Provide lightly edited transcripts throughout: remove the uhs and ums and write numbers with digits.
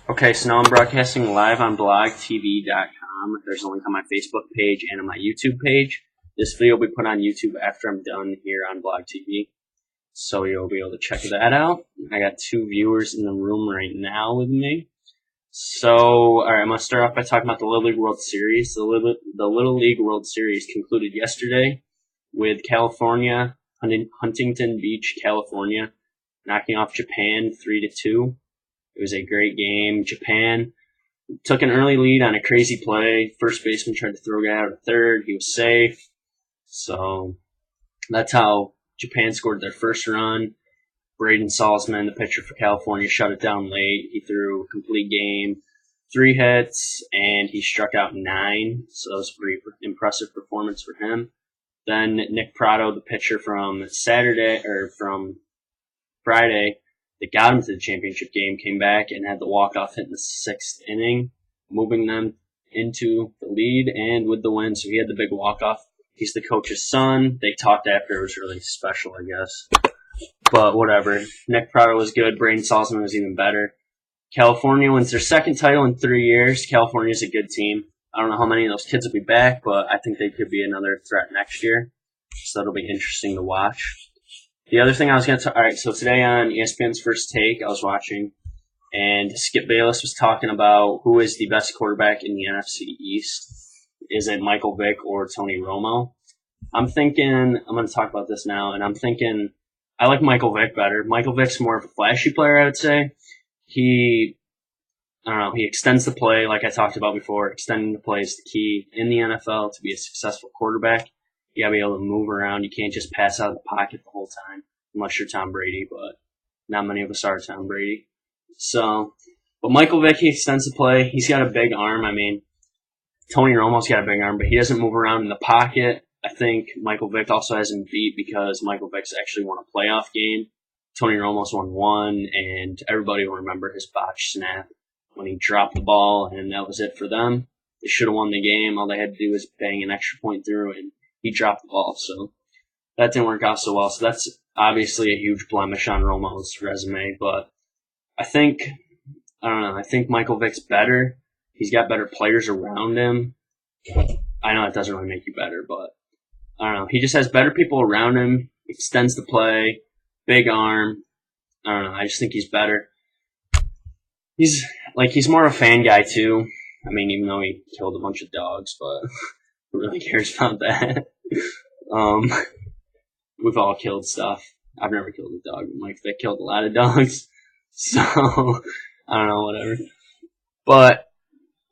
Okay, so now I'm broadcasting live on blogtv.com. There's a link on my Facebook page and on my YouTube page. This video will be put on YouTube after I'm done here on Blog TV, so you'll be able to check that out. I got 2 viewers in the room right now with me. So, alright, I'm going to start off by talking about the Little League World Series. The Little League World Series concluded yesterday with California, Huntington Beach, California, knocking off Japan 3-2. It was a great game. Japan took an early lead on a crazy play. First baseman tried to throw a guy out of third. He was safe. So that's how Japan scored their first run. Braden Salzman, the pitcher for California, shut it down late. He threw a complete game, 3 hits, and he struck out 9. So that was a pretty impressive performance for him. Then Nick Prado, the pitcher from Friday, that got him to the championship game, came back and had the walk-off hit in the 6th inning, moving them into the lead and with the win. So he had the big walk-off. He's the coach's son. They talked after. It was really special, I guess. But whatever. Nick Prado was good. Braden Salzman was even better. California wins their 2nd title in 3 years. California's a good team. I don't know how many of those kids will be back, but I think they could be another threat next year. So that'll be interesting to watch. The other thing I was going to alright, so today on ESPN's First Take, I was watching, and Skip Bayless was talking about who is the best quarterback in the NFC East. Is it Michael Vick or Tony Romo? I'm going to talk about this now, and I'm thinking, I like Michael Vick better. Michael Vick's more of a flashy player, I would say. He extends the play, like I talked about before. Extending the play is the key in the NFL to be a successful quarterback. You gotta be able to move around. You can't just pass out of the pocket the whole time, unless you're Tom Brady, but not many of us are Tom Brady. So, but Michael Vick, he extends the play. He's got a big arm. I mean, Tony Romo's got a big arm, but he doesn't move around in the pocket. I think Michael Vick also has him beat because Michael Vick's actually won a playoff game. Tony Romo's won 1, and everybody will remember his botched snap when he dropped the ball, and that was it for them. They should have won the game. All they had to do was bang an extra point through, and he dropped the ball, so that didn't work out so well. So that's obviously a huge blemish on Romo's resume, but I think Michael Vick's better. He's got better players around him. I know it doesn't really make you better, but I don't know. He just has better people around him, extends the play, big arm. I don't know. I just think he's better. He's more of a fan guy, too. I mean, even though he killed a bunch of dogs, but who really cares about that? We've all killed stuff. I've never killed a dog, but Mike Vick killed a lot of dogs. So, I don't know, whatever. But,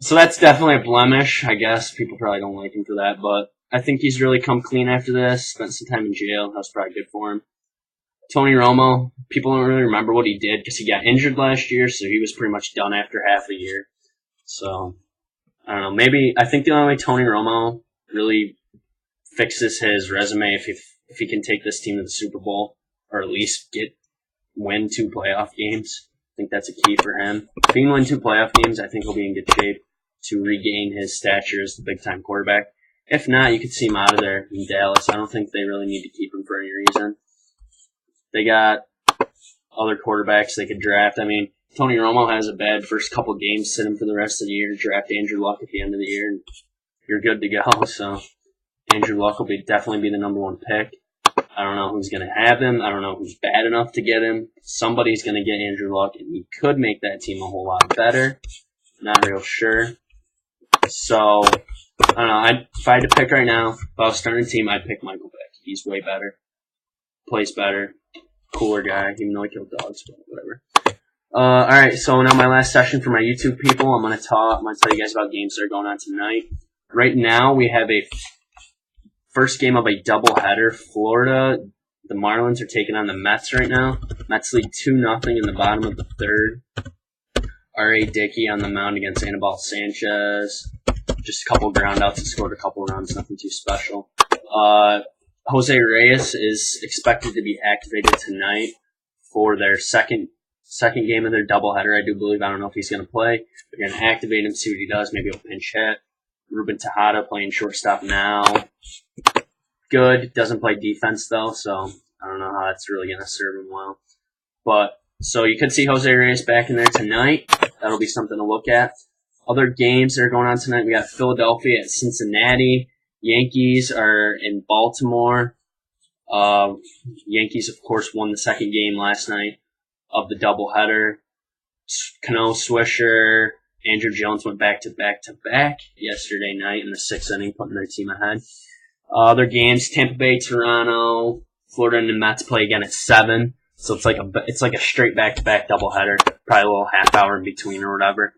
so that's definitely a blemish, I guess. People probably don't like him for that, but I think he's really come clean after this. Spent some time in jail. That was probably good for him. Tony Romo, people don't really remember what he did because he got injured last year, so he was pretty much done after half a year. So, I don't know. I think the only way Tony Romo really fixes his resume if he can take this team to the Super Bowl or at least win 2 playoff games. I think that's a key for him. If he can win 2 playoff games, I think he'll be in good shape to regain his stature as the big-time quarterback. If not, you could see him out of there in Dallas. I don't think they really need to keep him for any reason. They got other quarterbacks they could draft. I mean, Tony Romo has a bad first couple games, sit him for the rest of the year, draft Andrew Luck at the end of the year, and you're good to go. So Andrew Luck will definitely be the number 1 pick. I don't know who's going to have him. I don't know who's bad enough to get him. Somebody's going to get Andrew Luck, and he could make that team a whole lot better. Not real sure. So, I don't know. If I had to pick right now, if I was starting a team, I'd pick Michael Vick. He's way better. Plays better. Cooler guy, even though he killed dogs, but whatever. Alright, so now my last session for my YouTube people. I'm going to tell you guys about games that are going on tonight. Right now, we have a first game of a doubleheader. Florida, the Marlins are taking on the Mets right now. Mets lead 2-0 in the bottom of the 3rd. R.A. Dickey on the mound against Anibal Sanchez. Just a couple groundouts and scored a couple runs, nothing too special. Jose Reyes is expected to be activated tonight for their second game of their doubleheader, I do believe. I don't know if he's going to play. They're going to activate him, see what he does. Maybe he'll pinch hit. Ruben Tejada playing shortstop now. Good. Doesn't play defense, though, so I don't know how that's really going to serve him well. But, so you could see Jose Reyes back in there tonight. that'll be something to look at. Other games that are going on tonight, we got Philadelphia at Cincinnati. Yankees are in Baltimore. Yankees, of course, won the second game last night of the doubleheader. Cano, Swisher, Andrew Jones went back-to-back-to-back yesterday night in the sixth inning, putting their team ahead. Other games, Tampa Bay, Toronto, Florida and the Mets play again at 7. So it's like a straight back-to-back doubleheader, probably a little half hour in between or whatever.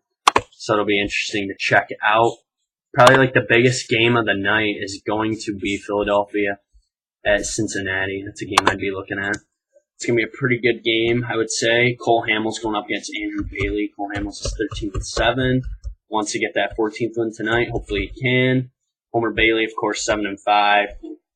So it'll be interesting to check out. Probably like the biggest game of the night is going to be Philadelphia at Cincinnati. That's a game I'd be looking at. It's going to be a pretty good game, I would say. Cole Hamels going up against Andrew Bailey. Cole Hamels is 13-7. Wants to get that 14th win tonight. Hopefully he can. Homer Bailey, of course, 7-5.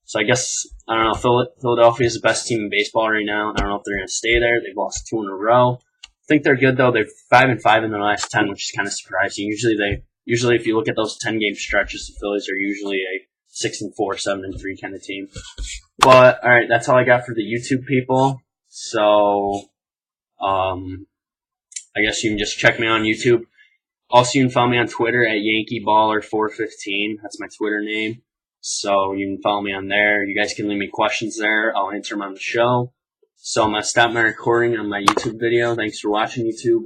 So I guess, I don't know, Philadelphia is the best team in baseball right now. I don't know if they're going to stay there. They've lost 2 in a row. I think they're good, though. They're 5-5 in their last 10, which is kind of surprising. Usually if you look at those 10-game stretches, the Phillies are usually a 6-4, 7-3 kind of team. But, alright, that's all I got for the YouTube people. So, I guess you can just check me on YouTube. Also, you can follow me on Twitter at YankeeBaller415. That's my Twitter name. So you can follow me on there. You guys can leave me questions there. I'll answer them on the show. So I'm going to stop my recording on my YouTube video. Thanks for watching, YouTube.